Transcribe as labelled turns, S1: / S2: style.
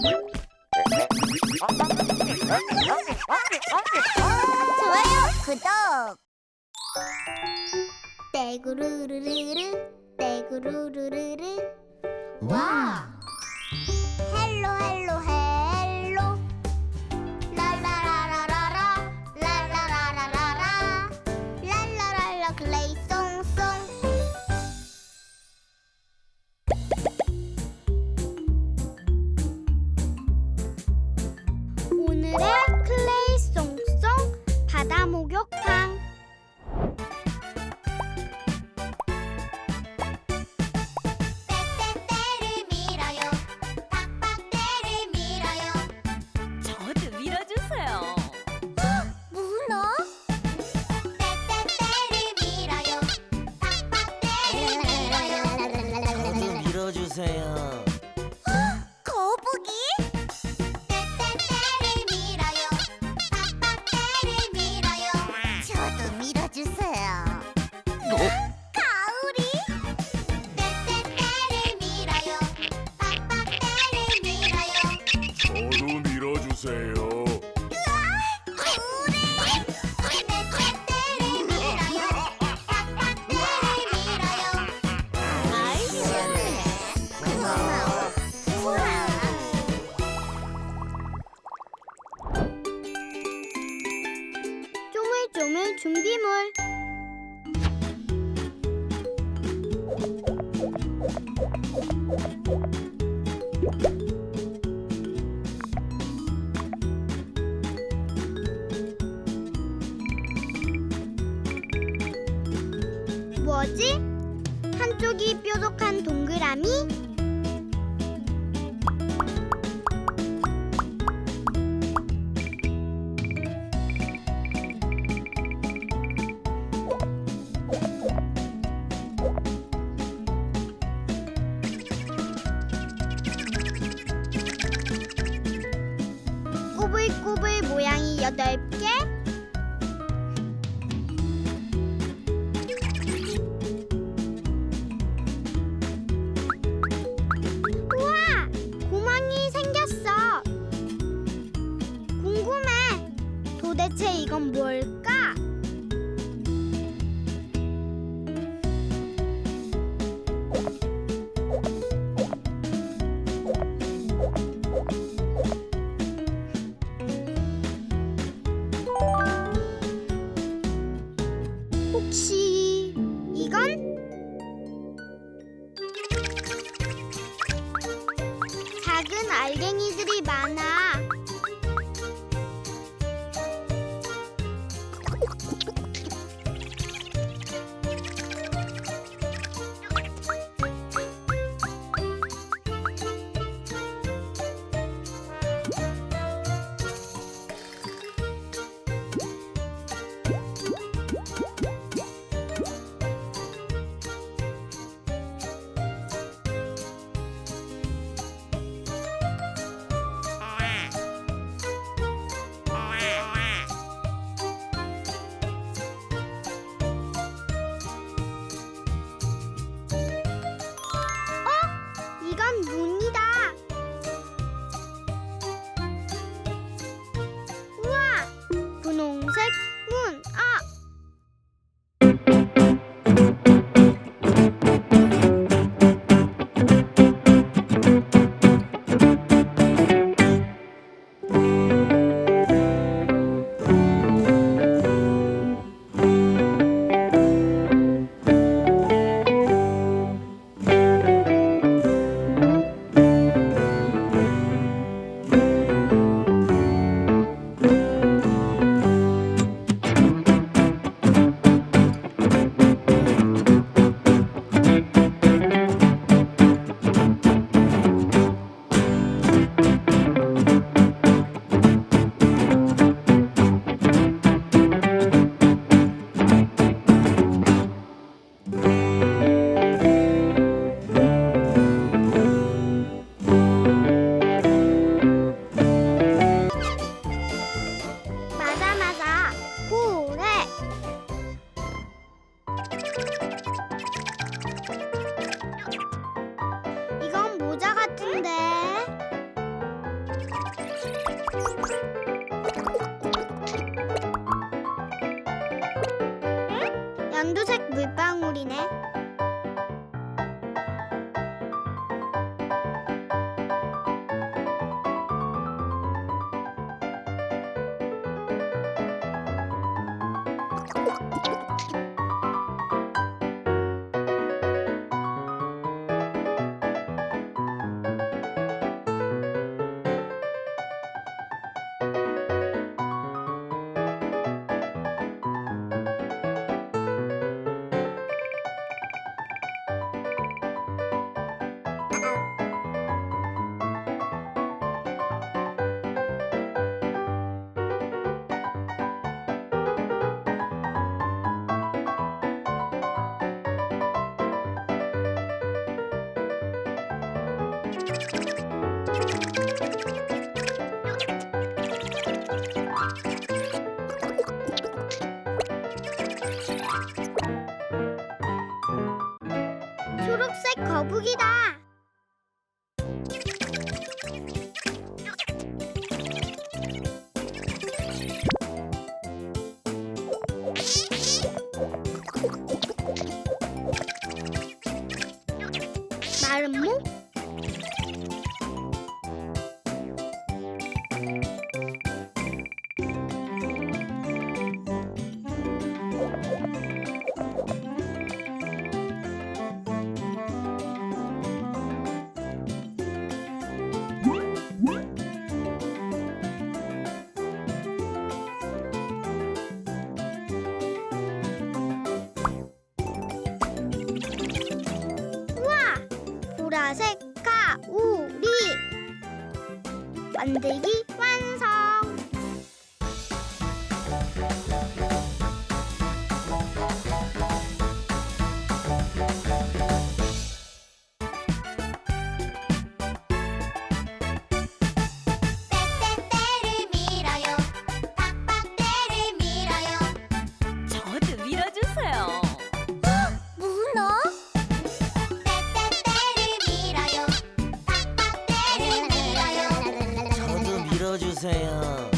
S1: 좋아요, 구독. 떼구르르르르 떼구르르르르. 와. 헬로 헬로 헬로. 랄라라라라라 랄라라라라라 랄라랄라 클레이쏭쏭. 오늘의 클레이쏭쏭 바다목욕탕. 떼떼떼를 밀어요. 빡빡떼를 밀어요.
S2: 저도 밀어주세요.
S1: 문어? 떼떼떼를 밀어요. 빡빡떼를 밀어요.
S3: 저도 밀어주세요.
S1: 거북이? 떼떼떼를 밀어요. 빡빡떼를 밀어요. 저도 밀어주세요. 가오리? 떼떼떼를 밀어요. 빡빡떼를 밀어요.
S4: 저도 밀어주세요.
S1: 고래! 떼떼떼를 밀어요. 빡빡떼를 밀어요.
S2: 아이, 시원해.
S1: 쪼물쪼물 준비물. 뭐지? 한쪽이 뾰족한 동그라미? 꼬불꼬불 모양이 8개? 우와! 구멍이 생겼어. 궁금해. 도대체 이건 뭘까? 혹시 이건? 작은 알갱이들이 많아. 연두색 물방울이네. 초록색 거북이다. 마른 목? 보라색 가우리 만들기 완성.
S5: 떼떼떼를 밀어요. 팍팍떼를 밀어요.
S2: 저도 밀어주세요.
S5: 문어? 떼떼떼를 밀어요. 팍팍떼를 밀어요.
S3: 저도 밀어주세요.